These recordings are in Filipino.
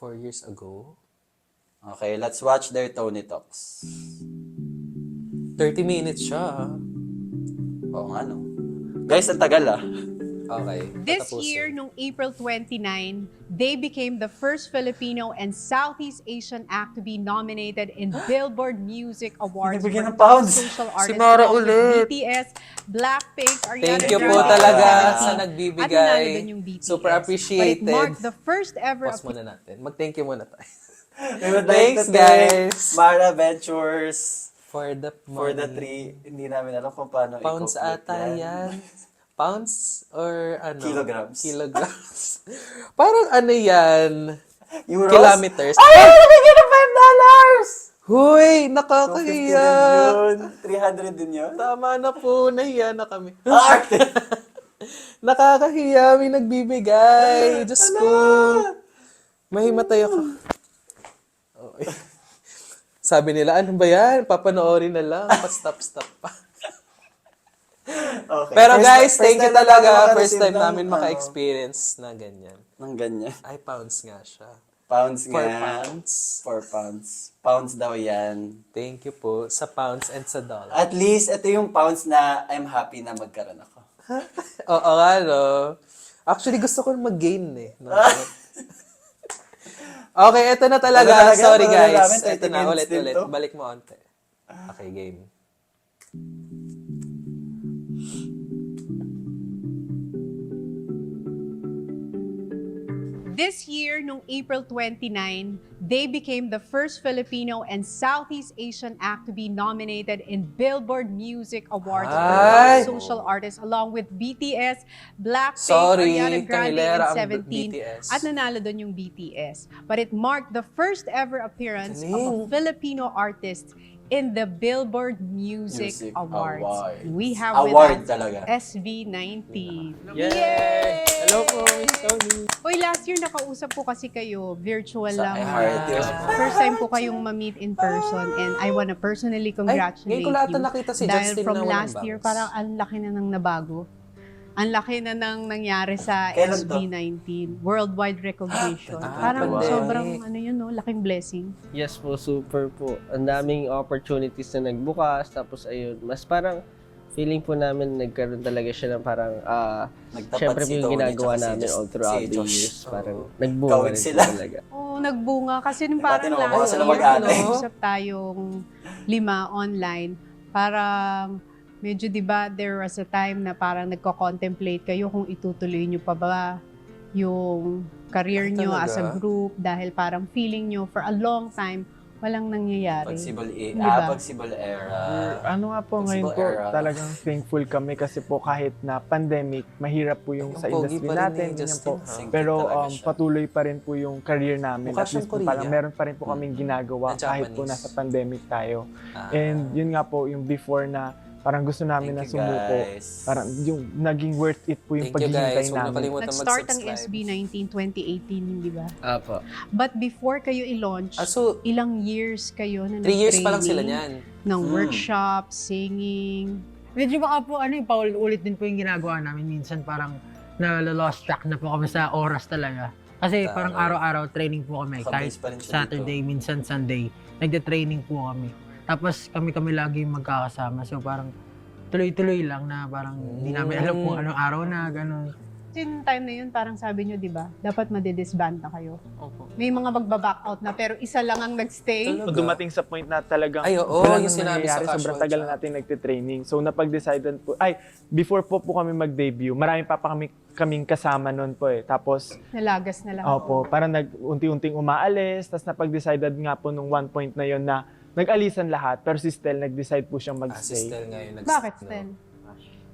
4 years ago. Okay, let's watch their Tony Talks. 30 minutes siya. Oo nga, no? Guys, ang tagal ah. Okay. This tatapusin. year, nung April 29, they became the first Filipino and Southeast Asian act to be nominated in Billboard Music Awards Binibigyan ng for pounds. social artists Mara along with ulit. BTS, Blackpink, Ariana Thank you po Grande, talaga and sa 17. nagbibigay. At nanalo dun yung BTS. Super appreciated. But it marked the first ever Pause muna natin. Mag-thank you muna tayo. We would Thanks, like to thank guys. Mara Ventures For the for the money. 3. Hindi namin alam kung paano Pounds i-complete ata yan. Pounds or ano? Kilograms. Kilograms. Parang ano yan? Euros? Kilometers. Ay! Nabigyan ng $5! Huy! 250 Nakakahiya! din yun. 300 din yun. Tama na po. Nahiya na kami. Ah, Nakakahiya. May nagbibigay. Diyos ko. Mahimatay ako. Okay. Sabi nila, ano ba yan? Papanoorin na lang. Pa-stop-stop pa. Okay. Pero guys, thank you time na talaga. namin First time makareceive ng, namin maka-experience na ganyan. ng ganyan. Ay, pounds nga siya. Pounds 4 nga. pounds. 4 pounds. Pounds daw yan. Thank you po sa pounds and sa dollar. At least, ito yung pounds na I'm happy na magkaroon ako. Oo nga, no? Actually, gusto ko mag-gain eh. No? Okay, ito na talaga. Ito na talaga? Sorry, Ito na guys. namin? 30 Ito na, minutes din ulit. to? Balik mo onte. Okay, game. This year, nung April 29, they became the first Filipino and Southeast Asian act to be nominated in Billboard Music Awards Ay! for social artists along with BTS, Blackpink, Sorry, Ariana Grande, kahilera ang and 17. BTS. At nanalo doon yung BTS. But it marked the first ever appearance of a Galing. Filipino artist in the Billboard Music Awards. We have Award with us talaga. SB19. Yay! Hello po, Miss Tony. Hoy, last year nakausap ko kasi kayo, virtual Sa lang. iHeart, yun. First time ko kayong ma-meet in person and I wanna personally congratulate ngayon ko lahat you. na nakita si dahil Justin from na walang last year, bangs. parang ang laki na nang nabago. Ang laki na nang nangyari sa Kailan to? SB19. Worldwide recognition. Ah, parang pandemic. sobrang, ano yun, no? Laking blessing. Yes po, super po. Ang daming opportunities na nagbukas. Tapos ayun, mas parang feeling po namin nagkaroon talaga siya ng parang, Nagtapat syempre po si yung Tony ginagawa tsaka si namin Just- all throughout si the Josh. years. Parang Oo. nagbunga Kawig rin po sila. talaga. Oo, nagbunga. Kasi nung Pati parang naman, baka last sila year, mag-ate. usap tayong 5 online. Parang medyo, di ba, there was a time na parang nagko-contemplate kayo kung itutuloy nyo pa ba yung career Ay, nyo talaga? as a group dahil parang feeling nyo for a long time walang nangyayari. Pagsibol era. Ano nga po Possible ngayon po, era. talagang thankful kami kasi po kahit na pandemic, mahirap po yung Ang sa pogi industry pa rin natin. ni ganyan Justin, po. ha? Singkit Pero talaga siya. patuloy pa rin po yung career namin. Mukha At siyang least po Korea. parang meron pa rin po kaming ginagawa Na kahit po Japanese. nasa pandemic tayo. Ah. And yun nga po, yung before na parang gusto namin na Thank you, sumuko. guys. Parang yung naging worth it po yung Thank you guys. paghihintay Huwag niyo namin. kalimutan Nag-start ang mag-subscribe. SB19 2018, di ba? Apo. But before kayo i-launch, So, ilang years kayo na 3 years pa lang sila nag-training, niyan. ng workshop, singing. Medyo baka po, paulit-ulit din po yung ginagawa namin. Minsan parang na-lost track na po kami sa oras talaga. Kasi Tama. parang araw-araw training po kami. Kahit Nakabase pa rin siya Saturday, minsan Sunday. Nagde-training po kami. Tapos kami lagi magkakasama. So parang tuloy-tuloy lang na parang hindi namin alam kung anong araw na, gano'n. Yung time na yun, parang sabi nyo, di ba, dapat madidisband na kayo. Opo. May mga magbaback out na, pero isa lang ang nagstay. Talaga? Kung dumating sa point na talagang Ay, oo, wala yung nang sinabi sa nangyayari, sobrang casual tagal chat. na natin nagtitraining. So napag-decidean po, before po kami mag-debut, marami pa kaming kasama noon po eh. Tapos, Nalagas na lang. opo, parang unti-unting umaalis, tapos napag-decided nga po nung one point na yon na nag-alisan lahat, pero si Stel nag-decide po siyang Ah, si mag-stay. Stel ngayon Bakit, Stel?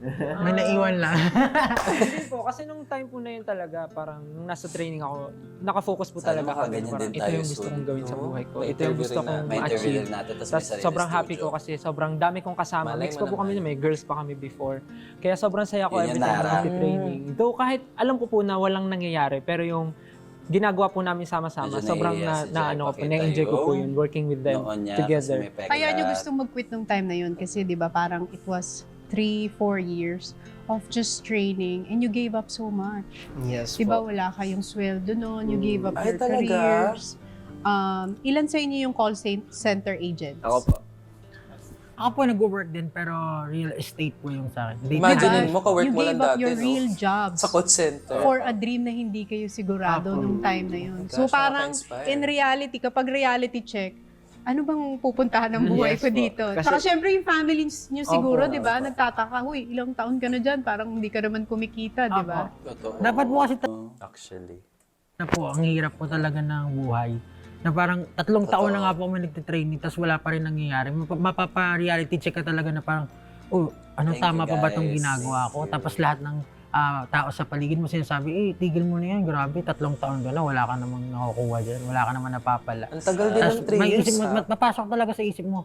May naiwan lang. Hindi po, kasi nung time po na yun talaga, parang nung nasa training ako, nakafocus po Sana talaga ako. makaganyan Parang din ito tayo yung gusto soon. kong gawin sa Oo. buhay ko. May Ito yung interview gusto rin kong May interview ma-achieve. din natin, tapos may Tapos sarili sobrang happy studio. ko kasi sobrang dami kong kasama. Malay Mix mo pa po kami naman. na may girls pa kami before. Kaya sobrang saya ko Yun every yung time nara. na training. Though kahit alam ko po na walang nangyayari, pero yung ginagawa po namin sama-sama, Medyo sobrang naiiyak si Jack, ano ko po, pakita na-enjoy ko po yung yun, working with them Noon niya, together. kasi may peklat. Kaya nyo gustong mag-quit nung time na yun kasi di ba parang it was 3-4 years of just training and you gave up so much. Yes Diba po. wala kayong sweldo noon, you gave up Ay, your talaga? careers. Ilan sa inyo yung call center agents? Ako po. Ako po nag-work din pero real estate po yung sa akin. Imagine mo, ka-work you mo gave lang up dati, your no? real jobs Sa call center. for a dream na hindi kayo sigurado nung time na yun. Gosh, So parang nakaka-inspire. in reality, kapag reality check, ano bang pupuntahan ng buhay Yes ko po. dito? Kasi- Tsaka syempre yung family nyo siguro, Opo. di ba? Nagtataka, huy, ilang taon ka na dyan, parang hindi ka naman kumikita, di ba? Totoo. Dapat po kasi Actually. na po, ang hirap po talaga ng buhay. Na parang 3 taon na nga po kami nagtitraining tapos wala pa rin nangyayari. Mapapa-reality check ka talaga na parang, oh, anong Thank tama you, pa ba itong guys. ginagawa ko? Thank you. Tapos lahat ng tao sa paligid mo sinasabi, tigil mo na yan, grabe, 3 taon ka na, wala ka namang nakukuha dyan, wala ka naman napapala. Ang tagal din Tapos ng 3 years, mapasok talaga sa isip mo,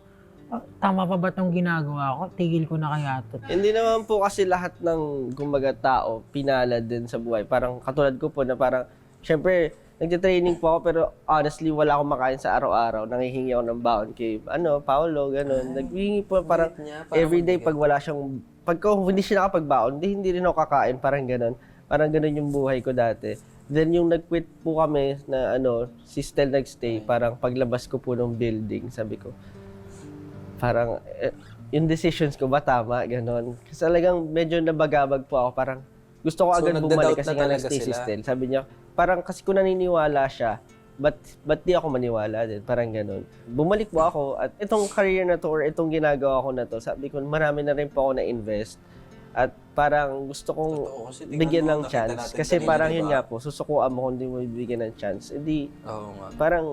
tama pa ba itong ginagawa ko? Tigil ko na kaya ito. Hindi naman po kasi lahat ng kumbaga tao pinalad din sa buhay. Parang katulad ko po na parang, syempre, nagtitraining po ako pero honestly wala akong makain sa araw-araw. Nangihingi ako ng baon kay Paolo, ganun. Naghihingi po parang everyday pag wala siyang, hindi siya nakapagbaon, hindi rin ako kakain, parang ganun. Parang ganun yung buhay ko dati. Then yung nag-quit po kami na si Stel nagstay, parang paglabas ko po ng building, sabi ko, parang yung decisions ko ba tama, ganun. Kasi talagang medyo nabagabag po ako, parang gusto ko So, agad nagda-doubt bumalik na kasi nga talaga nagstay si sila? Stel. Sabi niya, parang kasi kung naniniwala siya, ba't di ako maniwala din? Parang ganun. Bumalik po ako at itong career na to or itong ginagawa ko na to, sabi ko, marami na rin po ako na-invest. At parang gusto kong Totoo, kasi tingnan bigyan mo, ng nakita chance. natin Kasi kanina, parang diba? yun nga po, susukuan mo kung hindi mo bibigyan ng chance. Hindi, Oo nga. parang,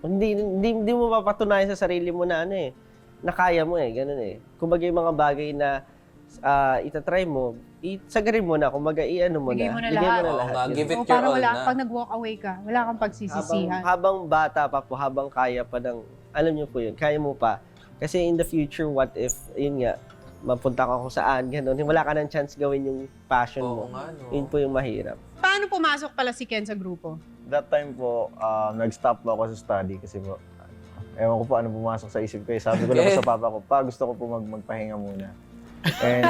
hindi mo mapatunayan sa sarili mo na na kaya mo ganun Kumbaga yung mga bagay na itatry mo, isagarin mo na, kumbaga mo Bigay na. mo na Bigay lahat. mo na Oo lahat. nga, ganun. give it O your parang all wala, na. pag nag-walk away ka, wala kang pagsisisihan. Habang bata pa po, habang kaya pa ng, alam niyo po yun, kaya mo pa. Kasi in the future, what if, yun nga, mapunta ka kung saan, gano'n, wala ka ng chance gawin yung passion Oo mo. nga, no. Yun po yung mahirap. Paano pumasok pala si Ken sa grupo? That time po, nag-stop po ako sa study kasi po, ewan ko po ano pumasok sa isip ko. Sabi ko lang po sa papa ko, pa, gusto ko po magpahinga muna. And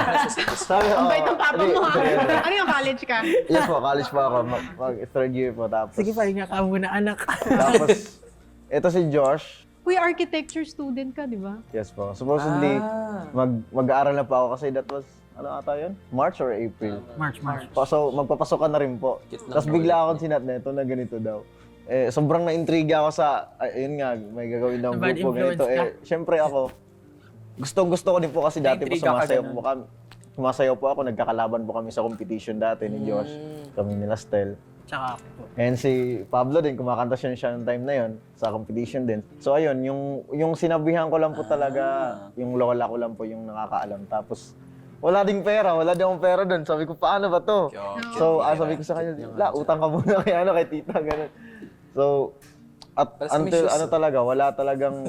sabi ko, Ang bait ng papa mo ha. Ano yung college ka? yes po, college po ako, third year po. Tapos, Sige, pahinga ka muna, anak. tapos, ito si Josh. Uy, architecture student ka, di ba? Yes po. Supposedly, mag-aaral na po ako kasi that was, ano ata yun? March or April? March. So, magpapasok ka na rin po. Cute lang Tapos po bigla akong sinat na ito na ganito daw. Sobrang na-intriga ako sa, ayun nga, may gagawin daw Bad grupo ganito. influence ka. Syempre ako, gusto ko din po kasi dati po Na-intriga ka sumasayaw ganun. po kami. Sumasayaw po ako, nagkakalaban po kami sa competition dati ni Josh. Kami nila Stel. Tsaka ako po. And si Pablo din, kumakanta siya ng time na yon sa competition din. So ayun, yung sinabihan ko lang po talaga, yung lola ko lang po yung nakakaalam. Tapos wala ding pera, wala din akong pera doon. Sabi ko, paano ba to? So sabi ko sa kanya, utang ka muna kay tita, ganun. So, at Parang until sumisyos, talaga, wala talagang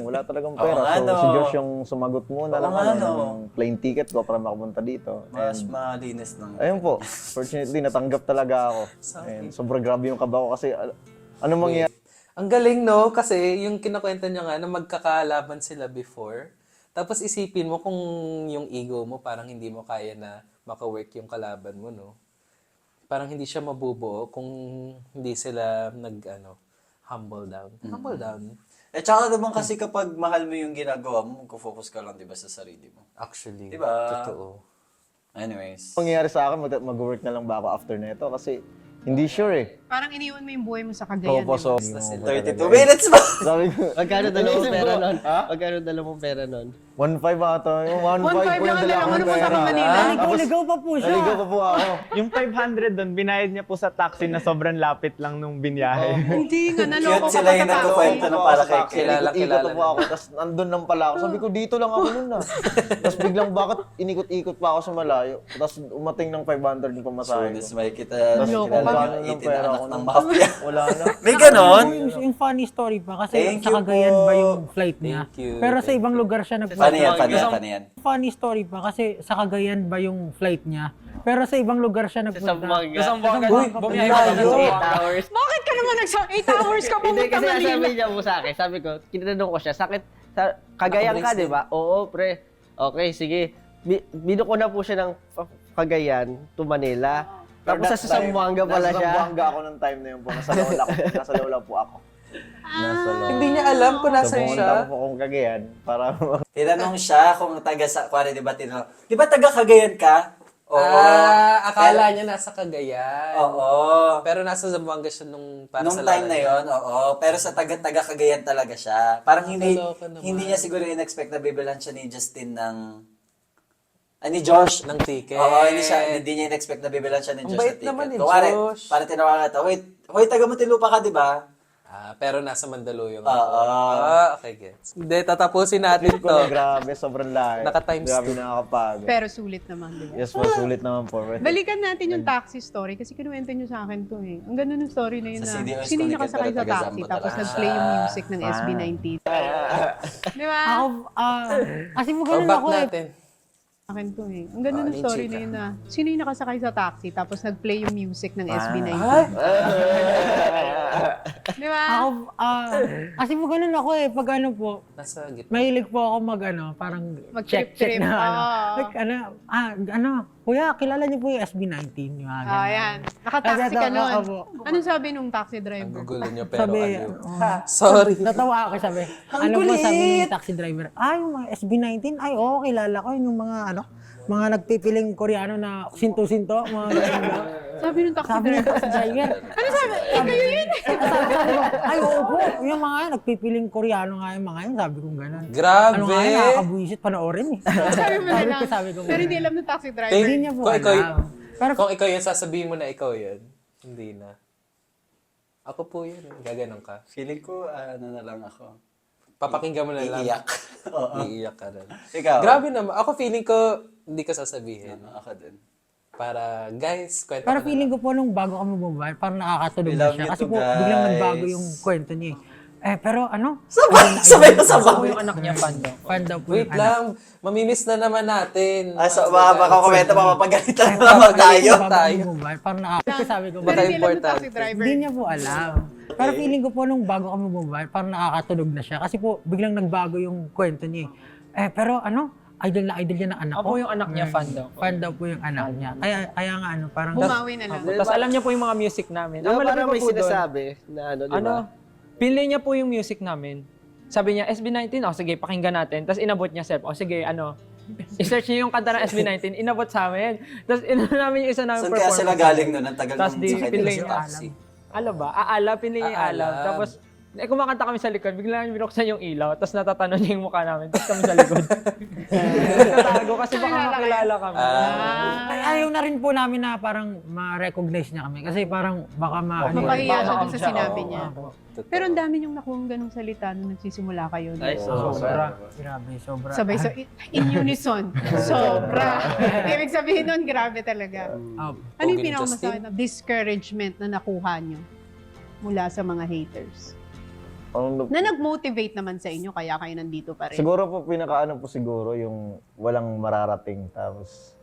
pera. nga, So no. si Josh yung sumagot muna Oo lang nga, no. ng plane ticket ko para makapunta dito. Mas And malinis ng... ayun po, fortunately natanggap talaga ako. And sobrang grabe yung kaba ko kasi ano mangyayari? Ang galing, no? Kasi yung kinakwenta niya nga na magkakalaban sila before. Tapos isipin mo kung yung ego mo parang hindi mo kaya na maka-work yung kalaban mo, no? Parang hindi siya mabubuo kung hindi sila humble down. Humble down. Tsaka naman kasi kapag mahal mo yung ginagawa mo, magko-focus ka lang, di ba, sa sarili mo. Actually. Diba? Totoo. Anyways. Mangyayari sa akin, mag-work na lang ba ako after nito? Kasi hindi sure Parang iniwan mo yung buhay mo sa Cagayan. Opo, so, 32 minutes ba? sabi ko, Magkano dala mong Iniisip pera ko, nun? ha? Magkano dala mong pera nun? 1.5 ata. Yung 1.5 1.5 po lang yung ang dala dala mo kong nung punta pera. ka Manila. Ligaw pa po siya. Naligaw pa po ako. Yung 500 doon, binayad niya po sa taxi na sobrang lapit lang nung binyahe. Hindi nga, naloko Cute ka sila pa yung sa nagkukwento taxi. ng para kay Kilala, Ikot kilala po ako, tapos nandun lang pala ako. Sabi ko, dito lang ako nun Tapos biglang bakit inikot-ikot pa ako sa malayo. Tapos umating ng 500 yung pamasahe ko. Sunis may kita. Loko Kilala ka. yung Ng 18 pera na ko anak ng nun. mafia. Wala na. May ganon? Yung funny story pa kasi Thank sa you Cagayan po. ba yung flight niya? Thank you. Pero sa ibang lugar siya nagpunta. Paano yan? Funny story pa kasi sa Cagayan ba yung flight niya? Pero sa ibang lugar siya nagpunta. Uy, bumiyahe ka na Yung sa 8 hours. Bakit ka naman 8 hours ka Hindi, pumunta kasi Manila? sabi niya po sa akin, sabi ko, kinanong ko siya, Cagayan ka, di ba? Oo, pre. Okay, sige. Binuko na po siya ng Cagayan to Manila. Pero Tapos sa that time, Zamboanga pala Nasa siya. Zamboanga ako nung time na yun po. Nasa Lola po ako. Nasa Lola. Hindi niya alam kung So, nasan pumunta siya. po akong Cagayan para Tinanong siya kung taga sa, kuwari, di ba, di ba taga Cagayan ka? Oo. Akala niya nasa Cagayan. Oo. Pero nasa Zamboanga siya nung para Nung sa time lala na niya. yon, oo. Pero sa taga Cagayan talaga siya. Parang Nakakaloka naman. hindi niya siguro in-expect na bibilan siya ni Justin ng ni Josh. Ng ticket. Oo, hindi niya in-expect na bibilan siya ni Ang Josh bait na ticket. naman ni Kuwari, Josh. para tinawagan ka, wait, hoy, taga Muntinlupa ka, di ba? Pero nasa Mandaluyong Oo. ako. Okay, gets. Hindi, tatapusin natin ko to. na grabe, sobrang lahat. Naka-times Grabe two. nakakapagod. Pero sulit naman, di ba? Yes po, sulit naman po. Balikan natin yung taxi story kasi kinuwento nyo sa akin to eh. Ang ganda ng story na yun Sa na CDOS sino yung Connected nakasakay pero sa taga taxi Zambo tapos talaga nag-play yung siya. music ng SB19. Di ba? Ako, kasi po So, ganun back ako eh. natin. Akin to eh. Ang ganda ng ni story Chika. na yun na sino yung nakasakay sa taxi tapos nag-play yung music ng SB19. Di ba? Ako, kasi po ganun ako eh. Pag ano po, Nasa gitna. mahilig po ako parang check Mag-trip-trip. na Oo. like, kuya, kilala niyo po yung SB19. Yung mga Ah, ganun. yan. Nakataxi ka Opo. nun. Anong sabi nung taxi Ang driver? gugulo niyo pero Sabi, aliw. Sorry. natawa ako sabi. Ano po sabi ng taxi driver? Yung mga SB19? Ay, oo, kilala ko. Yung mga mga nagpipiling Koreano na sinto-sinto, mga ganun ba? Sabi nung taxi Sabi ng driver. taxi driver. Ano sabi? Kayo yun. Sabi ko, ay, oo po. Yung mga yan, nagpipiling Koreano nga yung mga yan. Sabi ko gano'n. Grabe. Ano nga yan, nakakabuisit panoorin eh. Sabi mo na lang. sabi ko, Pero hindi alam ng taxi driver. hindi niya po Kung ikaw, alam. Pero kung ikaw yun, sasabihin mo na ikaw yun. Hindi na. Ako po yun. Gaganon ka. Feeling ko, ano na lang ako. Papakinggan mo na lang. Iiyak. Oo. Iiyak ka rin. Ikaw? Grabe naman. Ako feeling ko, hindi ko sasabihin. Ako din. Para, guys, kwento Pero ko na feeling lang. ko po nung bago kami bumabay, parang nakakatulog We na love siya. you Kasi too, po, biglang guys. nagbago yung kwento niya eh. Pero ano? Sabay na sabay. Ako yung anak niya, fan daw. Fan daw po Wait yung anak. lang. Mamimiss na naman natin. Baka komento, mapapagalitan na naman tayo. Bago kami bumabay, parang sabi ko, Pero Baka hindi alam ng importante. taxi driver. hindi niya po alam. Pero feeling ko po nung bago kami bumabay, parang nakakatulog na siya. Kasi po, biglang nagbago yung kwento niya eh. Pero ano? Idol niya ng anak ko. Ako yung anak niya, fan daw. Fan daw po yung anak niya. Kaya nga ano, parang... Bumawi na lang. Tapos alam niya po yung mga music namin. Diba Ang malaki parang pa may po doon, sinasabi na ano, di ba? pinlay niya po yung music namin. Sabi niya, SB19, sige, pakinggan natin. Tapos inabot niya self, sige, i-search niyo yung kanta ng SB19, inabot sa amin. Tapos inano namin yung isa namin Saan kaya sila galing nun? Ang tagal Tapos nung di sakay pinlay nila niya. sa taxi. Alam ba? Pinlay niya yung alam. Aalam. Tapos, kumakanta kami sa likod, bigla namin binuksan yung ilaw, tapos natatanong niya yung mukha namin, tapos kami sa likod. Nagtatago kasi baka makilala kami. Ayaw na rin po namin na parang ma-recognize niya kami. Kasi parang baka Mapahiya siya dun sa siya, sinabi oo. niya. Totoo. Pero ang dami niyong nakuha ganung salita nung nagsisimula kayo. Ay, Sobra. Grabe, sobra. Sabay, in unison. Sobra. Ibig sabihin nun, grabe talaga. Ano yung Pogi ni pinakamasakit Justin? na discouragement na nakuha niyo mula sa mga haters? Na nag-motivate naman sa inyo, kaya kayo nandito pa rin. Siguro po, pinakaano po siguro, yung walang mararating. Tapos,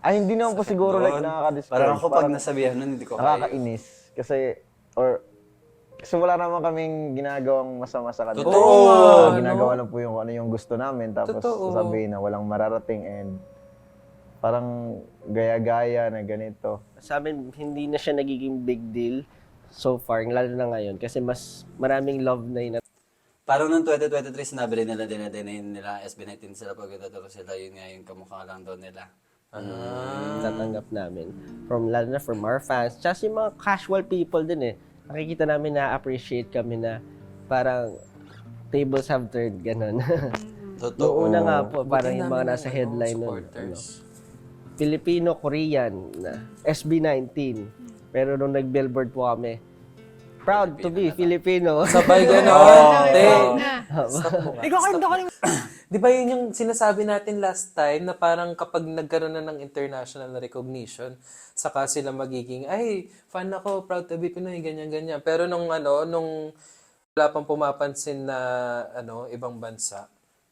hindi naman po siguro like nakaka-discourage. Parang ako pag nasabihan nun, hindi ko kaya. nakakainis. Kasi wala naman kaming ginagawang masama sa kanila. Totoo. Ginagawa lang po yung ano yung gusto namin. Tapos Totoo. sasabihin na walang mararating and parang gaya-gaya na ganito. Sa amin, hindi na siya nagiging big deal so far, lalo na ngayon. Kasi mas maraming love na yun. Parang noong 2023, sinabi rin nila, dinadinayin nila SB19 sila pag itaturo sila, yun nga yung kamukha lang daw nila. Tatanggap namin. Lalo na from our fans. Just yung mga casual people din eh. Nakikita namin na appreciate kami na parang tables have turned, ganun. Totoo. Noong una nga po, parang Buti yung mga namin nasa ng, headline nun. supporters. Filipino-Korean na SB19. Pero nung nag-billboard po kami, proud to be Filipino. Sabay Oo, gano'n. Te, na. stop mo nga. Ikaw kanta ka Di ba yun yung sinasabi natin last time na parang kapag nagkaroon na ng international na recognition, saka sila magiging, ay, fan ako, proud to be Pinoy, ganyan-ganyan. Pero nung wala pang pumapansin na ibang bansa,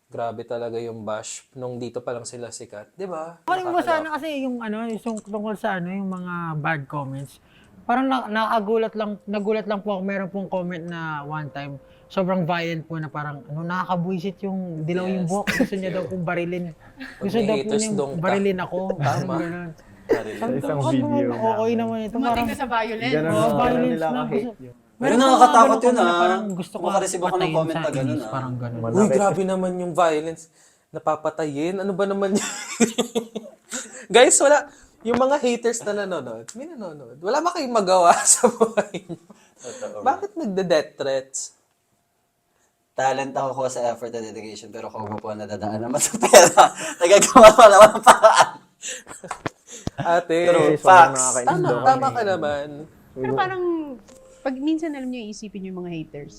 grabe talaga yung bash nung dito pa lang sila sikat. Di ba? Kaling mo sana kasi yung yung tungkol sa yung mga bad comments. parang nagulat lang po ako. Meron pong comment na one time, sobrang violent po na parang nakakabwisit yung dilaw yung buhok. Gusto niya daw pong barilin. Gusto may daw po haters, niyang dong ka. barilin ako. Parang Tama. ganun. Sa isang video. Okay naman ito. Dumating Parang ka sa violence. Ganun, Oh, ganun violence nila na. ka-hate yun. Pero Meron pa nakakatakot mga yun, ganun na ah. parang gusto ko Makareceive ako ng patayin comment sa na ganun, inis, ah. parang ganun. Uy, grabe naman yung violence. Napapatayin. Ano ba naman yun? Guys, wala. Yung mga haters na nanonood, may nanonood. Wala ba kayong magawa sa buhay niyo? Bakit nagde-death threats? Talent ako ko sa effort and dedication, pero kung po nadadaan naman sa pera, nagagawa pa naman ang paraan. Ate, Pero Kasi sobrang facts. nakakainis tama, daw tama kami. ka naman. Pero parang, pag minsan alam niyo, iisipin niyo yung mga haters.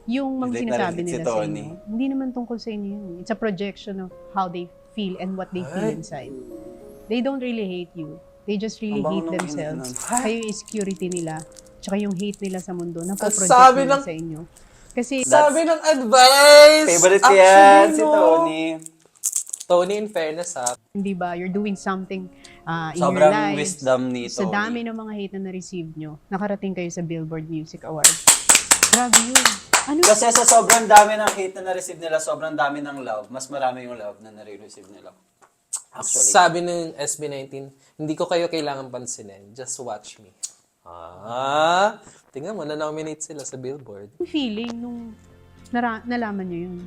Yung mga Relate na sinasabi relate si nila sa Tony. inyo, hindi naman tungkol sa inyo yun. It's a projection of how they feel and what they feel Ay. inside. They don't really hate you. They just really Ang hate bango ng themselves. kainan. Kayo yung insecurity nila, tsaka yung hate nila sa mundo, sabi napoproject nila ng- sa inyo. Kasi, Sabi ng advice! Favorite ko yan, si no. Tony. Tony, in fairness ha, hindi ba, you're doing something in your Sobrang lives. wisdom ni Sa Tony. dami ng mga hate na na-receive nyo, nakarating kayo sa Billboard Music Awards. Grabe yun. Ano? Kasi sa sobrang dami ng hate na na-receive nila, sobrang dami ng love, mas marami yung love na nare-receive nila. Actually. sabi ng SB19, hindi ko kayo kailangan pansinin. Just watch me. Tingnan mo, na-nominate sila sa Billboard. Yung feeling nung nalaman nyo yun?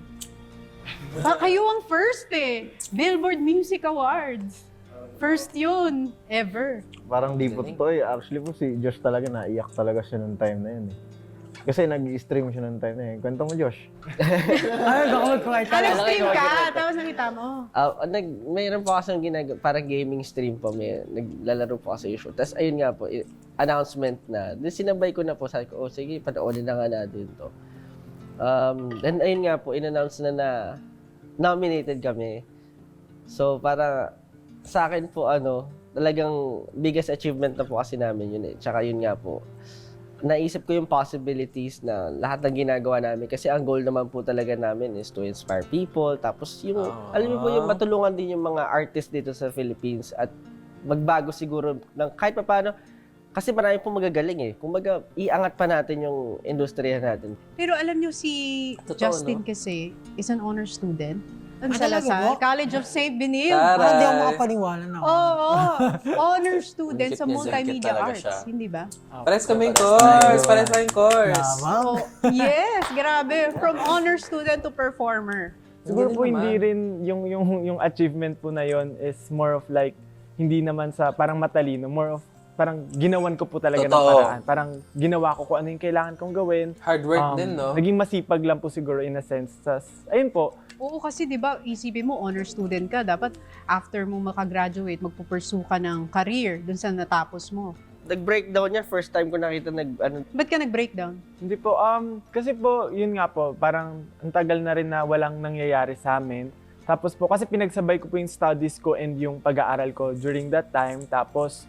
Kayo ang first eh. Billboard Music Awards. First yun. Ever. Parang di po to eh. Actually po si Josh talaga naiyak talaga siya nung time na yun eh. Kasi nag-stream siya nung time na yun. Kwento mo, Josh. Ay, baka mag-cry ka. Nag-stream ka, tapos nakita mo. Mayroon po kasi parang gaming stream po. Naglalaro po kasi yung show. Tapos ayun nga po, announcement na. Then sinabay ko na po. Sabi ko, sige, panoorin na nga natin to. Then ayun nga po, in-announce na nominated kami. So para sa akin po talagang biggest achievement na po kasi namin yun eh. Tsaka yun nga po, naisip ko yung possibilities na lahat ng ginagawa namin kasi ang goal naman po talaga namin is to inspire people. Tapos yung, alam niyo po, yung matulungan din yung mga artists dito sa Philippines at magbago siguro ng kahit pa paano. Kasi marami po magagaling eh. Kumbaga, iangat pa natin yung industriya natin. Pero alam nyo, si Totoo, Justin no? kasi is an honor student. Sa talaga Lasal, po? College of St. Benil. Tara. Parang di ako makapaniwala na ako. Oo. Honor student Dikit sa niya, multimedia dikit talaga arts. siya. Hindi ba? Pares kaming course! Pares kaming course! Oh, yes, grabe. From honor student to performer. Siguro po naman. hindi rin yung achievement po na yon is more of like hindi naman sa parang matalino, more of parang ginawan ko po talaga ng Totoo. paraan. Parang ginawa ko kung ano yung kailangan kong gawin. Hard work din, no? Naging masipag lang po siguro in a sense. Ayun po, Oo, kasi 'di ba, isipin mo honor student ka, dapat after mo makagraduate, magpupursue ka ng career dun sa natapos mo. Nag-breakdown yan, first time ko nakita Ba't ka nag-breakdown? hindi po, kasi po, yun nga po, parang ang tagal na rin na walang nangyayari sa amin. Tapos po, kasi pinagsabay ko po yung studies ko and yung pag-aaral ko during that time. Tapos,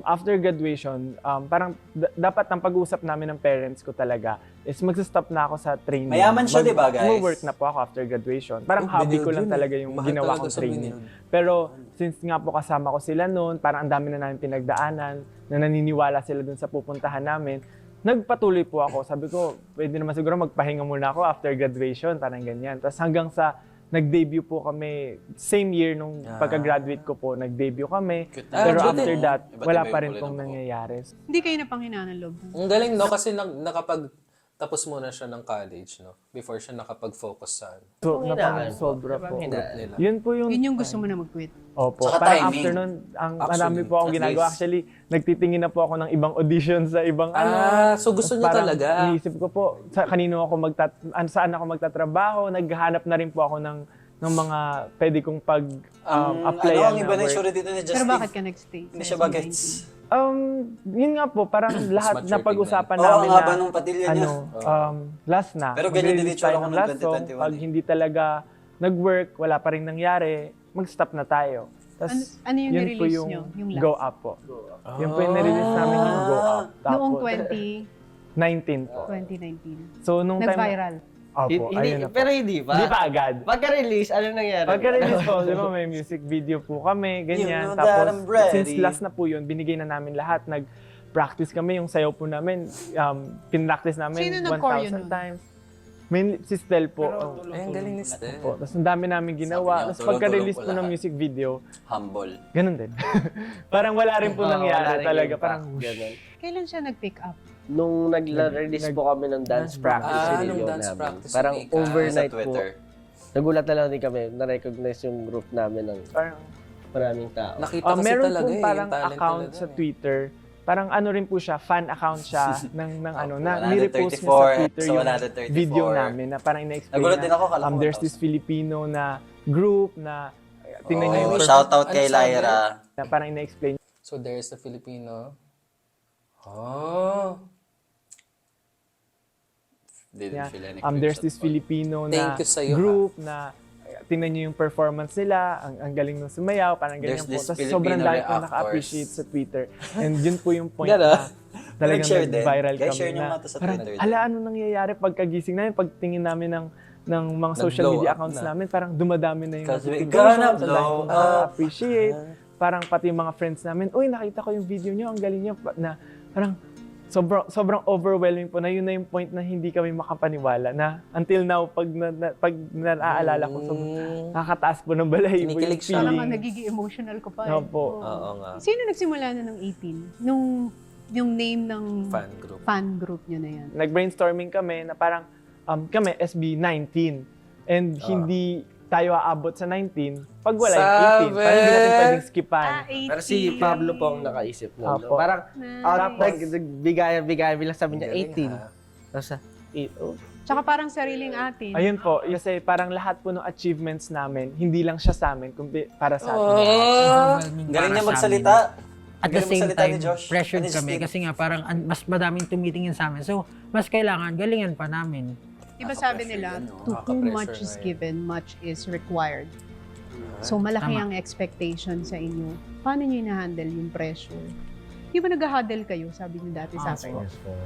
after graduation, parang dapat ang pag-uusap namin ng parents ko talaga is magsa-stop na ako sa training. Mayaman siya, di ba, guys? Mag-work na po ako after graduation. Parang hobby ko lang talaga yung ginawa kong training. Pero since nga po kasama ko sila noon, parang ang dami na namin pinagdaanan, na naniniwala sila dun sa pupuntahan namin, nagpatuloy po ako. Sabi ko, pwede naman siguro magpahinga muna ako after graduation, parang ganyan. Tapos hanggang sa nag-debut po kami, same year nung pagka-graduate ko po, nag-debut kami. Pero Ah, after good. that, Iba't wala iba pa yung rin kulay pong ng buhok. nangyayari. Hindi kayo napanghinaan ng loob. Ang galing, no? Kasi nakapag-tapos muna siya ng college, no? Before siya nakapag-focus sa So, Hinaan. sobra po. Hinaan. nila. Yun po yung... Yun yung gusto mo na mag-quit. Opo. Tsaka Parang timing. after nun, marami Actually, po akong at ginagawa. least. Actually, nagtitingin na po ako ng ibang audition sa ibang So gusto niya Parang talaga. Iniisip ko po, kanino ako saan ako magtatrabaho, naghahanap na rin po ako ng mga pwede kong pag-applyan ang iba na yung sure dito ni Justin. Pero bakit ka nag-stay? Hindi siya bagets. Yun nga po, parang lahat mature na pag-usapan tingnan. Oo, namin ang haba na nung patilya niya. last na. Pero ganyan din Mag-release itsura tayo ko ng ng last song. 2021 Pag eh. hindi talaga nag-work, wala pa rin nangyari, mag-stop na tayo. Tas, Ano yung yun po nirelease yung nyo? Yung last? Go Up po. Yun po yung nirelease namin yung Go Up. Noong Tapos, 19 po. 2019. So, nung time... Nag-viral. Opo, ayun na po. pero hindi pa. Hindi pa agad. Pagka-release, ano nangyari? Pagka-release po, di ba, may music video po kami, You ganyan. know that I'm Tapos, ready. since last na po yun, binigay na namin lahat. practice kami, yung sayaw po namin, pinractice namin Sino nag-choreo 1,000 nun? times. Si Stel po. Ay, ang galing ni Stel. po. Tapos ang dami namin Sabi niya, ginawa. Tapos pagka-release tulong-tulong po po ng lahat. music video, Humble. ganun din. Parang wala rin po Wala nangyari rin talaga. impact, Parang, ganun. Kailan siya nag-pick up? Nung nag-release po kami ng dance practice nung video dance namin. practice Parang ni Ika. overnight Sa po. Twitter. Nagulat na lang din kami, na-recognize yung group namin ng parang maraming tao. Nakita kasi meron talaga pong eh, parang yung talent account talaga sa eh. Twitter. Parang ano rin po siya, fan account siya ng ano, na 134, nirepost niya sa Twitter so yung 134. video namin na parang ina-explain Nagulat na din ako, kala ko there's 1,000. this Filipino na group na tingnan niyo yung Oh, performance shoutout kay Ano sabi? Lyra. na parang ina-explain So there's the Filipino. Oh. Didn't niya. feel any There's cringe this at all. Filipino na Thank you sa'yo, group na tingnan niyo yung performance nila, ang galing ng sumayaw, parang ganyan There's po. this Tapos Filipino sobrang dami po reactors. naka-appreciate sa Twitter. And yun po yung point Gano'n? na talagang Nag-share din. nag-viral Guys, kami share niyo na nga to sa parang, Twitter din. ala, ano nangyayari pagkagising namin, pagtingin namin ng mga social Nag-blow media up accounts na. namin, parang dumadami na yung Kasi we notifications, gonna ang dami blow pong up. nakaka-appreciate. Parang pati yung mga friends namin, uy, nakita ko yung video nyo, ang galing nyo. Na parang sobrang overwhelming po na yun na yung point na hindi kami makapaniwala na until now, pag naaalala ko, sobrang nakakataas po ng balahibo yung Kinikilig siya. Parang feeling. nagiging emotional ko pa eh. Opo. Oo. Oo nga. Sino nagsimula na ng 18? Yung name ng Fan group. nyo na yan. Nag-brainstorming kami na parang kami SB19 and hindi tayo aabot sa 19 pag wala yung 18. Sabi! Parang hindi natin pwedeng skipan. 18. Pero si Pablo po ang nakaisip nun. Apo. Parang, Nice. nagbigay bilang sabi niya Galing, 18. ha? Tapos, Tsaka parang sariling atin. Ayun po, kasi parang lahat po ng achievements namin, hindi lang siya sa amin, kundi para sa atin. Overwhelming Galing para niya sa magsalita. amin. At the Galing same magsalita ni time, Josh. pressured Ano, kami Steve? kasi nga parang mas madaming tumitingin sa amin. So, mas kailangan galingan pa namin. Diba sabi nila, to whom much is given, much is required. So malaki Tama. ang expectation sa inyo. Paano nyo ina-handle yung pressure? Di ba nag-huddle kayo, sabi niyo dati sa akin?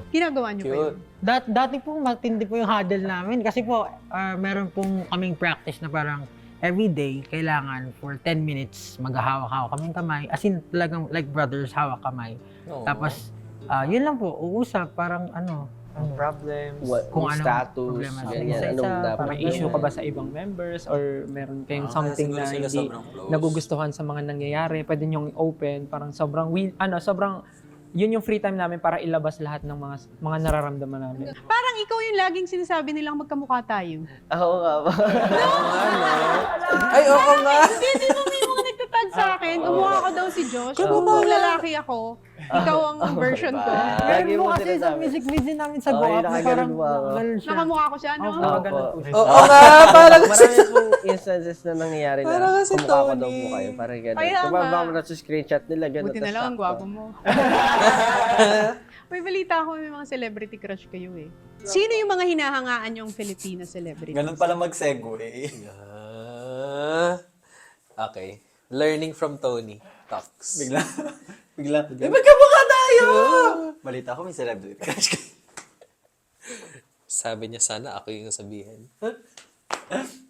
Ginagawa niyo pa yun? Cute. Dati po matindi po yung huddle namin kasi po meron pong kaming practice na parang everyday kailangan for 10 minutes maghahawak-hawak kaming kamay. As in talagang like brothers hawak kamay. Oo. Tapos yun lang po, uusap parang Problems. Kung yung anong status, problema sa ganyan, isa-isa, anong dapat. Parang issue ka ba sa ibang members or meron kayong something na siguro sila hindi sobrang close. nagugustuhan sa mga nangyayari, pwede niyong i-open, parang sobrang yun yung free time namin para ilabas lahat ng mga nararamdaman namin. Parang ikaw yung laging sinasabi nilang magkamukha tayo. Oo nga ba? Ay, oo nga. Hindi mo may mga nagtatag sa akin. Umukha ko daw si Josh. Kung lalaki ako, ikaw ang version ko. Lagi meron mo po kasi sa sinasabi. music video namin sa Oo, Go yun, Up, nakaganon parang ba ako? ganun siya. Nakamukha ko siya, no? Ganun po siya. Oo nga, parang Marami pong instances na nangyayari na Parang si kumukha ko Tony. daw po kayo. Parang gano'n. Kaya Kung nga. baka mo na sa screenshot nila, gano'n. Buti na lang, ang gwapo mo. May balita ako, may mga celebrity crush kayo eh. Sino yung mga hinahangaan yung Filipina celebrity? Ganun pala mag-segue. Okay. Learning from Tony. Talks. Bigla. Eh, magkamukha tayo! Balita ko may celebrity crush ka. Sabi niya sana ako yung sabihin.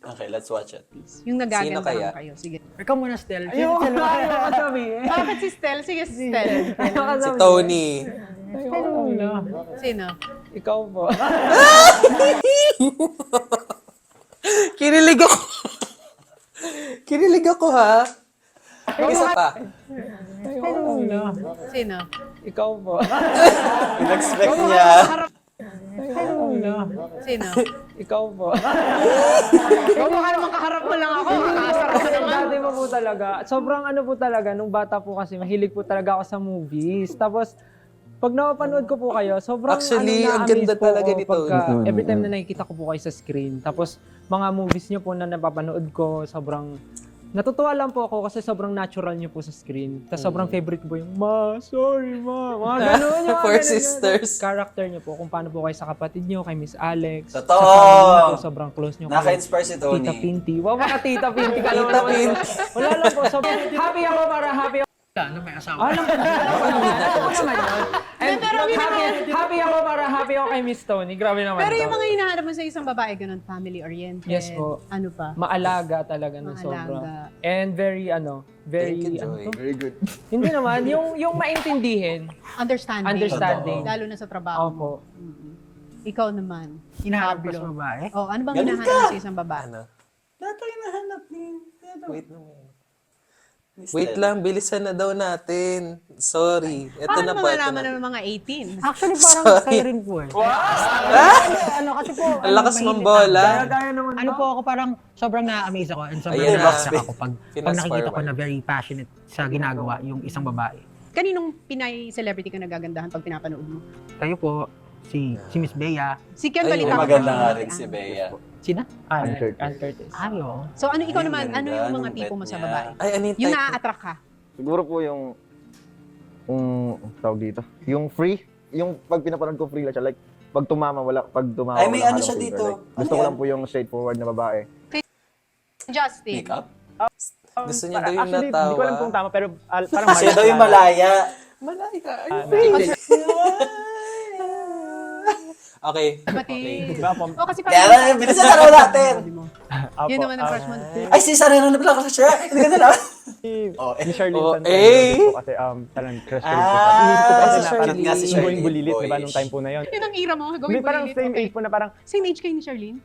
Okay, let's watch it. Yung Sino kaya? nagagandahan kayo. Sige. Ikaw muna, Stel. Ayoko sabihin. Bakit si Stel? Sige, si Stel. Si Tony. Sino? Ikaw po. Kinilig ako. Kinilig ako, ha? Isa pa. Sino? Ikaw po. In-expect niya. Sino? Ikaw po. Kung baka naman kaharap mo lang ako, kakasarap ka naman. Dati mo po talaga. Sobrang ano po talaga, nung bata po kasi, mahilig po talaga ako sa movies. Tapos, pag napapanood ko po kayo, sobrang Actually, ang na-amaze ganda po talaga ako ni pagka, Tony. every time na nakikita ko po kayo sa screen. Tapos, mga movies niyo po na napapanood ko, sobrang natutuwa lang po ako kasi sobrang natural niyo po sa screen. Tapos sobrang favorite ko po yung, Ma, sorry ma. Mga ganun. Yung mga Four ganun, sisters. Character niyo po, kung paano po kayo sa kapatid niyo, kay Miss Alex. Totoo. Sa family niyo po, sobrang close niyo. Naka-inspire si Tony. Tita Pinty. Wow, baka Tita Pinty ka Tita naman. Pinty. Wala lang po. Sobrang happy ako para happy ako. Ano, may asawa. Alam ko naman yun. And happy ako kay Miss Tony. Grabe naman Pero to. yung mga hinahanap mo sa isang babae, ganun, family-oriented. Yes po. Ano pa? Maalaga talaga na Maalaga. sobra. And very, Thank you, Joy. Very good. Hindi naman, yung maintindihin. Understanding. Understanding. Lalo na sa trabaho mo. Opo. Ikaw naman. Hinahanap ko Pablo. sa babae. Oh, ano bang Ganun hinahanap mo sa isang babae? Ano? Lahat ang hinahanap ni... Wait Wait lang, bilisan na daw natin. Sorry. Ito Paano na po. malalaman ng mga 18? Actually, parang kayo rin po eh. Ano, kasi po, Ang lakas mahilig mong bola. Ano po ako parang sobrang na-amaze ako and sobrang Ayan na. na-shock ako pag Pinas nakikita ko forward. na very passionate sa ginagawa yung isang babae. Kaninong Pinay celebrity ka nagagandahan pag pinapanood mo? Kayo po, si Miss Bea. Si Ken Ay, balita ko Maganda kasi- nga rin si Bea. Sina? Ann Curtis. Curtis. Ayo. So ano ikaw Ay, naman, ganda ano yung mga ng tipo mo bet sa niya. babae? Ay, ano yung Yung type? na-attract ka? Siguro po yung tawag dito, yung free, yung pag pinapanood ko free lang siya, like, pag tumama, Ay, may walang ano halong siya filter. dito. Like, Ano gusto ko yan? lang po yung straightforward na babae. Justin. Makeup? Gusto niya daw yung Actually, natawa. hindi ko alam kung tama, pero parang Siya daw yung malaya. Okay. Pati. Diba po? Oh, kasi Kaya parang... lang, bilisan na raw natin. Yun naman ang crush mo. Ay, si Sarena na pala kasi siya. Hindi ka na lang. Oh, Oh, ni Charlene Oh, Santos. eh. Po kasi parang crush ko rin po. Ah, Inisip ko kasi si na parang Charlene nga si yung Charlene, going bulilit, di ba, boyish. nung time po na yun. Yun ang ira mo, Hindi, gawin parang bulilit. same Okay. age po na parang Same age kayo ni Charlene?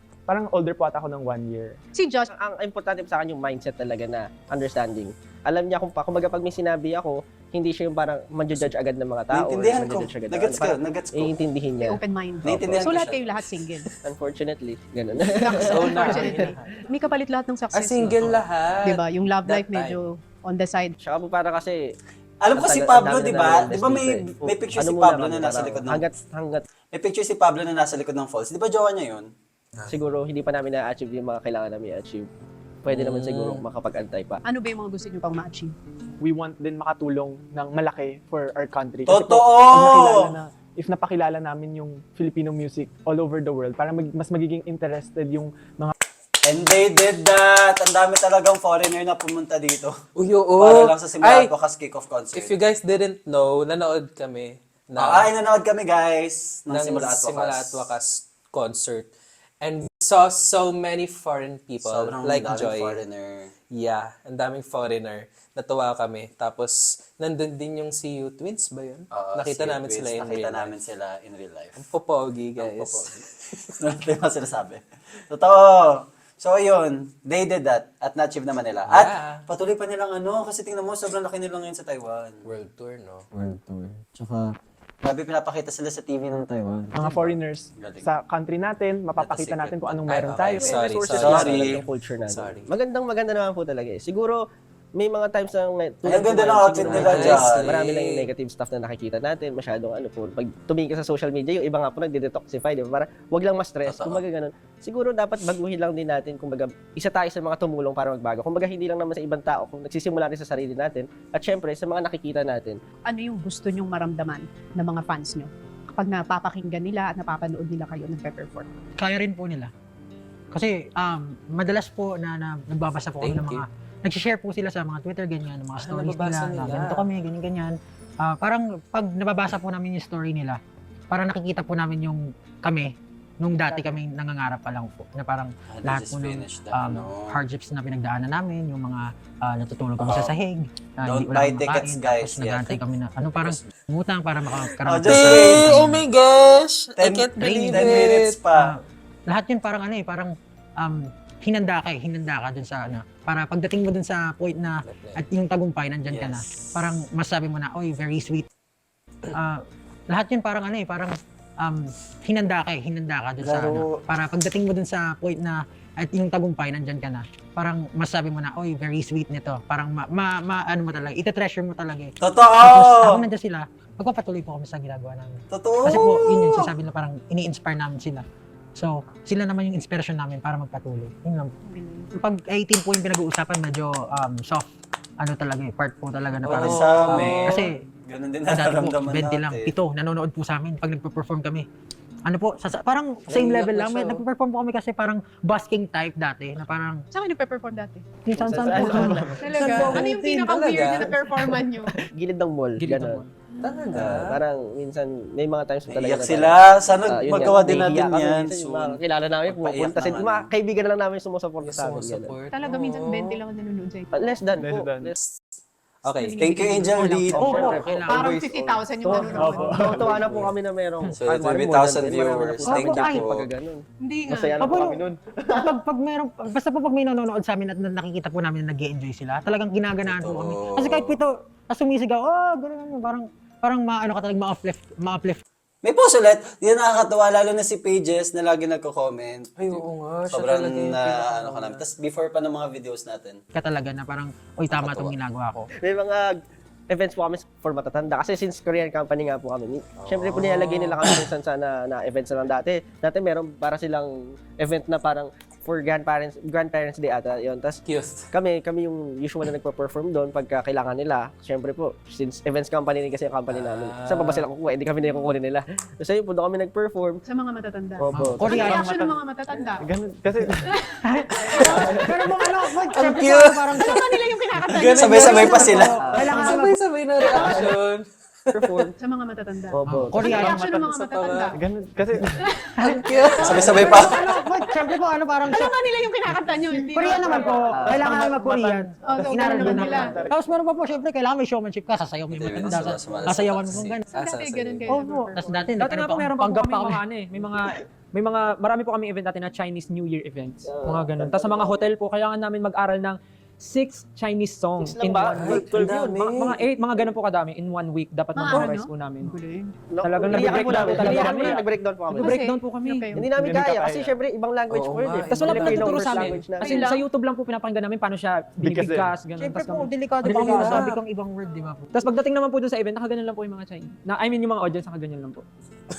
older po ata ako ng 1 year. Si Josh, Ang importante sa akin yung mindset talaga na understanding. Alam niya kumbaga pag may sinabi ako, hindi siya yung parang manjudge agad ng mga tao. Naintindihan ko. manjudge agad ng Nagets ko, parang nagets ko. iintindihin may niya. open mind. Naintindihan So ko lahat siya. kayo lahat single. Unfortunately, ganun. So na. Unfortunately. May kapalit lahat ng Ah, success. single lahat. Diba? Yung love That life medyo on the side. Tsaka po para kasi, Alam ko si ang Pablo, dami di na ba? namin Di ba may dito eh. may picture si Ano Pablo muna na kami, nasa parang likod ng... hanggat May picture si Pablo na nasa likod ng falls. Di ba jowa niya yun? siguro hindi pa namin na-achieve yung mga kailangan namin i-achieve. Pwede naman siguro makapag-antay pa. Ano ba yung mga gusto nyo pang ma-achieve? We want din makatulong ng malaki for our country. Totoo! If napakilala namin yung Filipino music all over the world, para mas magiging interested yung mga And they did that. Ang dami talagang foreigner na pumunta dito. Uy, oo. Para lang sa Simula Ay, Advocates kick-off concert. if you guys didn't know, nanood kami Ay, nanood kami guys ng ng Simula Simula Advocates. Advocates concert. And we saw so many foreign people Sobrang like daming Joy. foreigner. Yeah, ang daming foreigner. Natuwa kami. Tapos, nandun din yung CU Twins ba yun? Oo, Nakita si namin Twins, sila in Nakita real namin life. sila in real life. Ang popogi, guys. Ito yung sinasabi. Totoo. So, ayun. They did that. At na-achieve naman nila. At Yeah. patuloy pa nilang kasi tingnan mo, sobrang laki nila ngayon sa Taiwan. World tour, no? World tour. Tsaka, grabe pinapakita sila sa TV ng Taiwan. mga foreigners Galing. sa country natin, mapapakita natin kung anong meron okay. tayo. Sorry, Resources sorry. natin at yung culture natin. Sorry. Maganda naman po talaga eh. Siguro, may mga times na Ay, ang ganda ng outfit nila Nice. dyan. marami lang yung negative stuff na nakikita natin, masyadong pag tumingin ka sa social media, yung iba nga po nagde-detoxify, di ba? Para wag lang ma-stress, Totoo. kumbaga ganun. Siguro dapat baguhin lang din natin, kumbaga isa tayo sa mga tumulong para magbago. Kumbaga hindi lang naman sa ibang tao, kung nagsisimula rin sa sarili natin, at syempre sa mga nakikita natin. Ano yung gusto nyong maramdaman ng mga fans nyo? Kapag napapakinggan nila at napapanood nila kayo ng perform. Kaya rin po nila. Kasi madalas po na nagbabasa po kami ng Thank you. mga nag-share po sila sa mga Twitter ganyan, ng mga stories nababasa nila, na nila. ganito kami, ganyan. Parang pag nababasa po namin yung story nila, parang nakikita po namin yung kami nung dati kami nangangarap pa lang po na parang They lahat just po ng finished the, hardships na pinagdaanan namin, yung mga natutulog kami sa sahig, Don't wala buy kaming tickets, makain, guys, tapos nag-aantay kami na, parang umutang para makakaroon. Oh, just wait. Oh my gosh! I 10 can't believe 10 minutes it! pa. Lahat yun parang parang hinanda ka dun sa para pagdating mo dun sa point na at yung tagumpay nandyan ka na, Yes. parang masabi mo na, oy, very sweet. Lahat yun parang parang hinanda ka dun sa Laro. para pagdating mo dun sa point na at yung tagumpay nandyan ka na, parang masabi mo na, oy, very sweet nito. Parang ano mo talaga, ite-treasure mo talaga eh. Totoo! Tapos habang nandyan sila, magpapatuloy po kami sa ginagawa namin. Totoo! Kasi po, yun yung sinasabi na parang ini-inspire namin sila. So, sila naman yung inspiration namin para magpatuloy. Yun lang. Pag 18 po yung pinag-uusapan, medyo soft. Ano talaga part po talaga na parang... sa amin. kasi, Ganun din dati po, nararamdaman 20 lang, natin. 7, nanonood po sa amin pag nagpo-perform kami. ano po, parang same Naiiyak level na lang. siya, oh. Nagpe-perform po kami kasi parang busking type dati, na parang, Saan kayo nagpe-perform dati? minsan po. Talaga? Ano yung pinaka-weird na performan nyo? Gilid ng mall, Gilid ng gano'n. mall. Talaga? Parang minsan, may mga times po talaga Iyak na sila. Sana yun magawa nga, din natin nahihiya kami yan minsan, yung soon. mga kilala namin, Magpaiyak pupunta sila. naman. Yung mga kaibigan na lang namin sumusuporta sa amin. gano'n. Support. Talaga, minsan 20 lang ang nanonood sa'yo. Less than Less po. than. Okay, thank you, Angel Reed. Opo, Siyempre, kailangan. Parang 50,000 yung nanonood. Tuwa na po kami na merong. So, it will be 1,000 viewers. Thank you po. Pag ganun. Hindi nga. Masaya na po Opo, kami nun. pag meron, basta po pag may nanonood sa amin at nakikita po namin na nag-enjoy sila, talagang ginaganahan po kami. Kasi kahit po ito, sumisigaw, ganun, parang maano ka talaga, ma-uplift. May post ulit. Di na nakakatawa, lalo na si Pages na lagi nagko-comment. Ay, oo nga. Siya Sobrang talaga yung na pinaka- ano ka namin. Tapos before pa ng mga videos natin. Ka talaga na parang, oy, tama itong ginagawa ko. May mga events po kami for matatanda. Kasi since Korean company nga po kami, syempre po nilalagay nila kami minsan sa na events na lang dati. Dati meron para silang event na parang for grandparents day ata yun. Tapos Cute. kami yung usual na nagpa-perform doon pagka kailangan nila. Syempre po, since events company din kasi yung company namin. Saan pa ba sila kukuha? Hindi kami na yung kukunin nila. So yun po, doon kami nag-perform. Sa mga matatanda. Opo. Ano yung reaction ng mga matatanda? Ganun, kasi Pero kung ano, Ang cute! parang Ano ba nila yung kinakanta nyo? Sabay-sabay pa sila. kailangan Sabay-sabay na reaction. Perform. Sa mga matatanda. Opo. Ano yung Korean reaction ng mga matatanda? ganun, kasi Sabay-sabay pa. Siyempre po, parang Ano ba nila yung kinakanta nyo? Hindi Korean naman po, kailangan naman mag-Korean. Oh, so, Inaral ganun din naman naman. nila. Tapos meron pa po, siyempre, kailangan may showmanship ka, sasayaw mo yung Hindi, matanda, sumali- sasayawan mo kung gano'n. So, dati ganun kayo. Opo. nag-perform. Tapos dati, Dati nga po meron pa po panggap kami mga ano eh, may mga marami po kami event natin na Chinese New Year events. Mga ganun. Tapos sa mga hotel po kailangan namin mag-aral ng 6 Chinese songs in ba? 1 week. 12 yun. Mga 8, mga ganun po kadami in 1 week dapat Mga mag-memorize ano? po namin. Galing. Talagang Iiyakan po nag-breakdown namin. talaga Iiyakan kami. po, nag-breakdown po kami. Nag-breakdown po kami. Okay. Hindi namin Hindi kaya ka kasi kaya. syempre ibang language Oo po yun nga eh. Tapos wala po Filipino nagtuturo first sa amin. language namin. Kasi sa YouTube lang po pinapakinggan namin paano siya binibigkas, ganun. Siyempre Tapos po, kami- delikado po kami sabi kong ibang word, di ba po? Tapos pagdating naman po dun sa event, nakaganon lang po yung mga Chinese. Yung mga audience, nakaganyan lang po.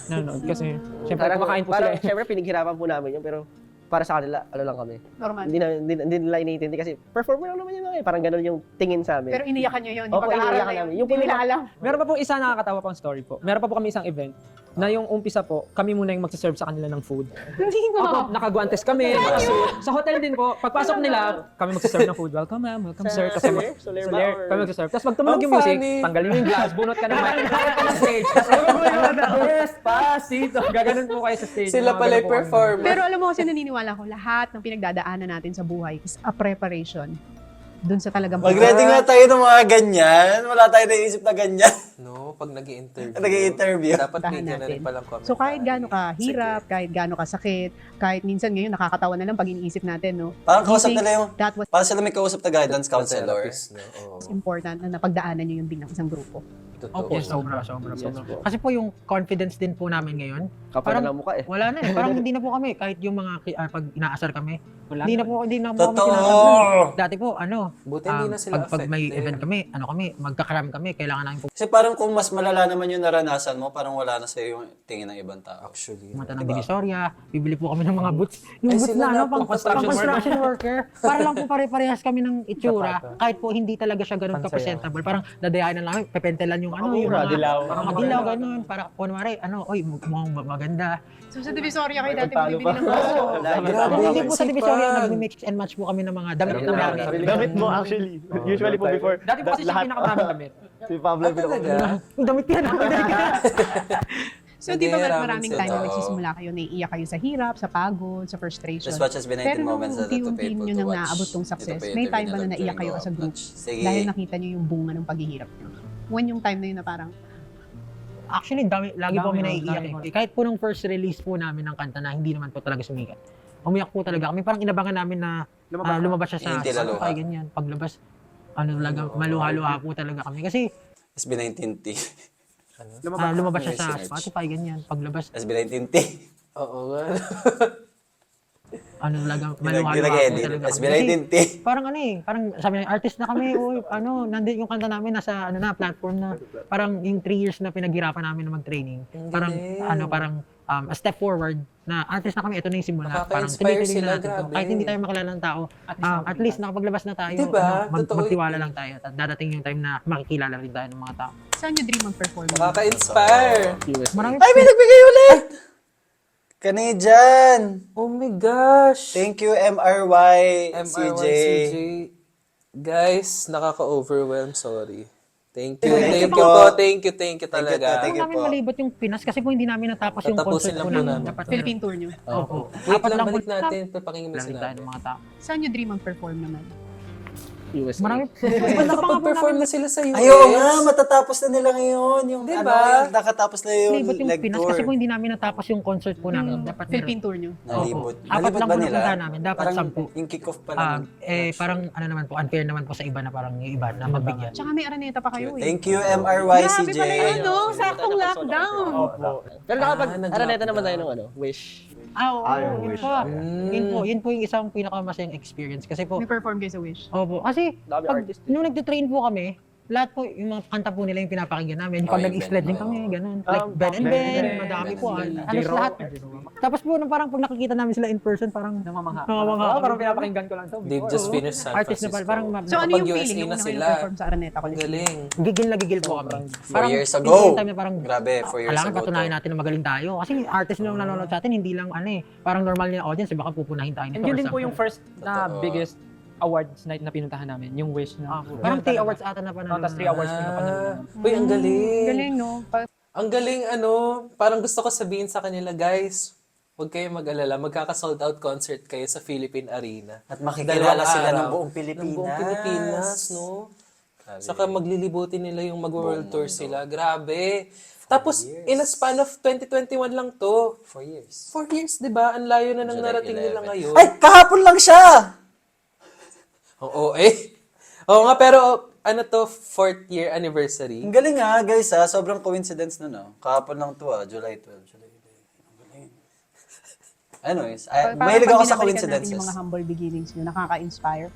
Nanonood. Kasi, syempre, kumakain po sila Parang eh. syempre pinaghirapan po namin yun pero para sa kanila, ano lang kami. Normal. Hindi nila iniintindi kasi performer lang naman yun mga eh. Parang ganun yung tingin sa amin. Pero iniyakan nyo yun. Yung Opo, pag-aaral iniiyakan na yun. namin. Yung Hindi nila alam. Meron pa po isa nakakatawa pang story po. Meron pa po kami isang event na yung umpisa po, kami muna yung magsaserve sa kanila ng food. Hindi Opo, nga. nakaguantes kami. Sa hotel din po, pagpasok nila, kami magsaserve ng food. Welcome ma'am, welcome sir. Kasi Soler ba? Soler, kami magsaserve. Tapos pag tumunog yung music, funny. tanggalin mo yung glass, bunot ka ng mic, nakit ka ng stage. Tapos Despacito. Gaganon po kayo sa stage. Sila Mga pala ganun yung po kami. performer. Pero alam mo kasi naniniwala ko, lahat ng pinagdadaanan natin sa buhay is a preparation dun sa talagang Mag-ready nga tayo ng mga ganyan. Wala tayo naisip na ganyan. No, pag nag-i-interview. Nag-i-interview. Dapat Puntahan bigyan na rin natin. palang comment. So kahit gaano ka hirap, kahit gaano ka sakit, kahit minsan ngayon nakakatawa na lang pag iniisip natin, no? Parang Do you kausap think nila yung, that was parang sila may kausap na guidance counselor. Therapist, no? Oo. important na napagdaanan nyo yung bilang isang grupo. Totoo. Yes, sobra. Kasi po yung confidence din po namin ngayon, Kapal Parang- na ng mukha eh. wala na eh. Parang hindi na po kami, kahit yung mga pag inaasar kami, Wala hindi na po kami sinasabi. Totoo! Dati po, Buti hindi na sila pag may affected. event kami, magkakaram kami, kailangan namin Kasi parang kung mas malala naman yung naranasan mo, parang wala na sa'yo yung tingin ng ibang tao. Actually. pumunta ng Divisoria, bibili po kami ng mga boots. Yung Ay, boots sila na, na ano, pang po, construction worker. Para lang po pare-parehas kami ng itsura. Kahit po hindi talaga siya ganun ka-presentable. Parang dadayain na namin, pepentelan yung ano, yung mga dilaw. mga dilaw, ganun. Para, kunwari, oy, mukhang maganda. So sa Divisoria kayo dati bibili ng baso. Grabe, Hindi po sa sipag. Divisoria, nag-mix and match po kami ng mga damit po namin. Damit mo actually. Usually po before. Dati po kasi siya pinakamaraming damit. Si Pablo yung Talaga? Yung damit yan, So di ba Nag-iiraman maraming sila. time na Oo. nagsisimula kayo, naiiyak kayo sa hirap, sa pagod, sa frustration. Just watch as B19 Pero nung moments that are too unti-unti painful nyo to nang watch. naabot tong Ito success, pa yung may time interview ba na na naiyak kayo nag-bring as a up group? much. Sige. Dahil nakita nyo yung bunga ng paghihirap nyo. When yung time na yun na parang, Actually, lagi po kami Dami, naiiyak dami. eh. Kahit po nung first release po namin ng kanta na hindi naman po talaga sumikat. Umiyak po talaga kami. Parang inabangan namin na lumabas siya sa Yung tilaluha. Spotify, ganyan. Paglabas, talaga, maluha-luha po talaga kami. Kasi SB19T. lumabas siya sa Search. Spotify, ganyan. Paglabas, SB19T. Oo nga. talaga, Hindi maluha-luha po nag-edit. talaga kami. Kasi SB19T. parang parang sabi na, artist na kami, nandito yung kanta namin, nasa platform na, parang yung 3 years na pinaghirapan namin na mag-training. Parang, parang, a step forward na artist na kami, ito na yung simula. Parang Nakaka-inspire tuloy-tuloy sila, na natin to. grabe. Kahit hindi tayo makilala ng tao, at least nakapaglabas na tayo. Diba? Totoo Magtiwala yun. lang tayo. At dadating yung time na makikilala rin tayo ng mga tao. saan nyo dream mag-perform? Nakaka-inspire. Marami Ay, may nagbigay ulit! Canadian! Oh my gosh! Thank you, MRY, CJ. CJ. Guys, nakaka-overwhelm. Sorry. Thank you. Thank Thank you you po. po. Thank you. Thank you talaga. Thank Kung you namin po. malibot yung Pinas kasi kung hindi namin natapos yung Tatapusin concert lang po po namin. namin. Dapat Philippine tour nyo. Opo. Wait Apat lang, po balik natin. Papakinggan mo Lamig sila. tayo ng mga tao. Saan nyo dream mag-perform naman? USA. Marami. Diba nakapag-perform na sila sa US? Ayaw nga, matatapos na nila ngayon. Yung Diba? yung nakatapos na yung Malibot yung leg Pinas tour. kasi kung hindi namin natapos yung concert po namin. Dapat Philippine tour nyo? Nalibot. Opo. Apat Nalibot lang ba po nila? napuntahan namin. Dapat Parang 10. yung kick-off pa lang. Parang ano naman po, unfair naman po sa iba na parang yung iba na magbigyan. Tsaka may araneta pa kayo eh. Thank you, MRY, Grabe CJ. pala yun, no? Saktong lockdown. Pero nakapag-araneta naman tayo ng Wish. Oo, yung yun Wish. po. Yun po yung isang pinakamasayang experience. Kasi po, May perform kayo sa Wish. opo, kasi Dami pag, artist. nung nagtitrain po kami, lahat po, yung mga kanta po nila yung pinapakinggan namin. Pag yung nag-sled din Ben. kami, ganun. Like Ben and Ben, madami po. Halos lahat. Tapos po, nung parang pag nakikita namin sila in person, parang Namamangha. namamangha. Parang pinapakinggan ko lang to. They've just finished San Artist na Francisco. parang So ano yung Kapag feeling USA nung na una kayo sila. perform sa araneta ko? Galing. gigil na gigil po kami. 4 years yun ago. yung time na parang, Grabe, 4 years kailangan ago patunayan to. natin na magaling tayo. Kasi artist na nanonood sa atin, hindi lang ano eh. Parang normal na audience, baka pupunahin tayo nito. And yun or din po something. yung first na Totoo. biggest awards night na pinuntahan namin, yung Wish na. Parang 3 awards ata na pa na. Tapos 3 awards na napanood. Uy, ang galing. Galing, no? Ang galing, parang gusto ko sabihin sa kanila, guys, huwag kayo mag-alala, magkaka-sold out concert kayo sa Philippine Arena. At makikilala Dalawang sila ng araw. buong Pilipinas. Ng buong Pilipinas, no? Saka maglilibutin nila yung mag-world tour sila. Grabe. Tapos, in a span of 2021 lang to. 4 years. 4 years, di ba? Ang layo na nang July narating 11. nila ngayon. Ay, kahapon lang siya! Oo, eh. Oo nga, pero ano to, 4th year anniversary. Ang galing nga, guys, ha? Sobrang coincidence na, no? Kahapon lang to, July 12. July 11. Ang galing. Anyways, Parang mahilig pag ako sa binabalikan natin coincidences. yung mga humble beginnings nyo, nakaka-inspire.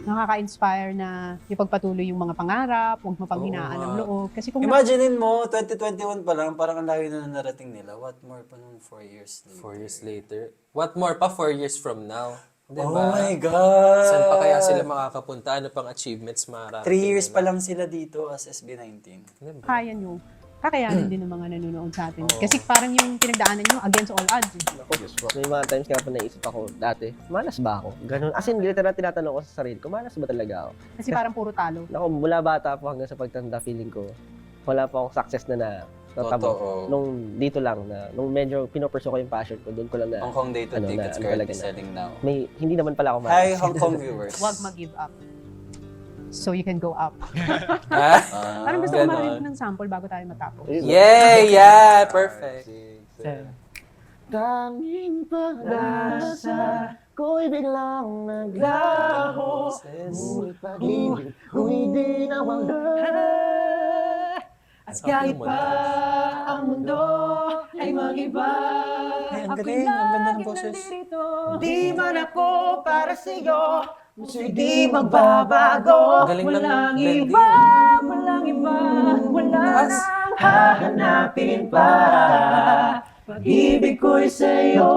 Nakaka-inspire na ipagpatuloy yung mga pangarap, huwag mapanghinaan ng loob. Kasi kung Imaginein mo, 2021 pa lang, parang ang layo na narating nila. What more pa nung 4 years later? 4 years later. What more pa 4 years from now? Di Oh ba? my God! Saan pa kaya sila makakapunta? Ano pang achievements mararating? 3 years pa lang sila dito as SB19. kaya nyo, kakayanin din ng mga nanonood sa atin. Kasi parang yung pinagdaanan nyo against all odds. May mga times nga po naisip ako dati, malas ba ako? Ganun. As in, literal tinatanong ko sa sarili ko, malas ba talaga ako? Kasi parang puro talo. Ako, mula bata po hanggang sa pagtanda, feeling ko, wala pa akong success na natamo. Totoo. Nung dito lang, nung medyo pinopursue ko yung passion ko, doon ko lang na, Hong Kong Day to ano, tickets na- currently talaga na- selling now. hindi naman pala ako malas. Hi, Hong Kong viewers. Huwag mag-give up. So you can go up. Ah? Parang gusto ko ganon. marinig ng sample bago tayo matapos. Yay! Yeah! Perfect. Tanging pag-asa ko'y biglang naglaho. Ngunit pag-ibig ko'y di nawala. At kahit pa ang mundo ay mag-iba. Ay, ang galing. Ang ganda ng boses. Di man ako para sa'yo, gusto'y di magbabago. Ang galing ng Walang blending. iba, walang iba, wala Taas. nang hahanapin pa. Pag-ibig ko'y sa'yo,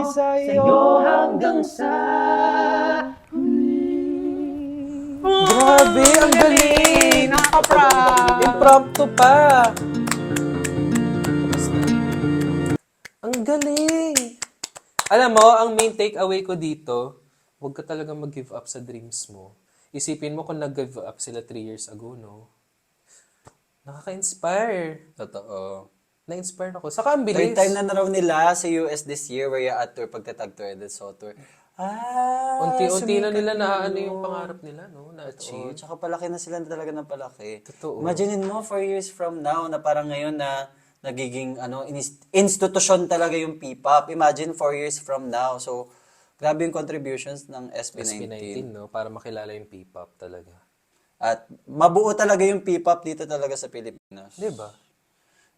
sa'yo hanggang sa Grabe! Ang galing! Nakaka-proud! Impromptu pa! Ang galing! Alam mo, ang main takeaway ko dito, huwag ka talaga mag-give up sa dreams mo. Isipin mo kung nag-give up sila 3 years ago, no? Nakaka-inspire. Totoo. Na-inspire ako. Saka ang bilis. Third time na raw nila sa US this year where at tour pagtatag to Edel Soto. Unti-unti na sumikat nila na ano no. yung pangarap nila, no? Oo, Na-achieve. tsaka palaki na sila talaga ng palaki. Totoo. Imagine mo 4 years from now na parang ngayon na nagiging institusyon talaga yung P-pop. Imagine 4 years from now. So, grabe yung contributions ng SB19. SB19, no? Para makilala yung P-pop talaga. At mabuo talaga yung P-pop dito talaga sa Pilipinas. Di ba?